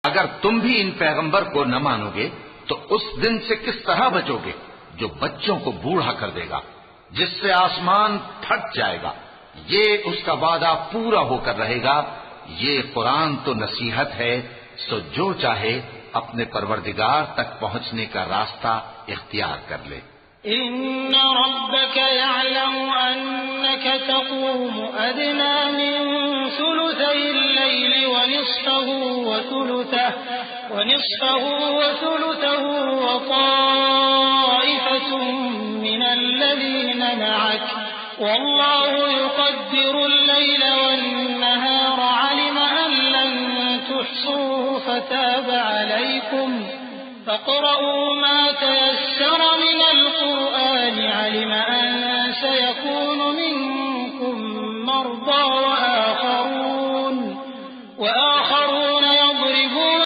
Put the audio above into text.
अगर तुम भी इन पैगंबर को न मानोगे तो उस दिन से किस तरह बचोगे जो बच्चों को बूढ़ा कर देगा, जिससे आसमान फट जाएगा। ये उसका वादा पूरा होकर रहेगा। ये कुरान तो नसीहत है, सो जो चाहे अपने परवरदिगार तक पहुंचने का रास्ता इख्तियार कर ले। इन्ना रब्बका यअलमु अन्नका तक़ूमु अदना मिन सुलुसैल लैलि व निस्फहु व ताइफतुम मिनल लज़ीना मअक वल्लाहु युक़द्दिरुल लैल वन्नहार अलिमा अन लन तुहसूहु फताब अलैकुम फक़रऊ मा तयस्सर मिनल क़ुरआन अलिमा अन सयकूनु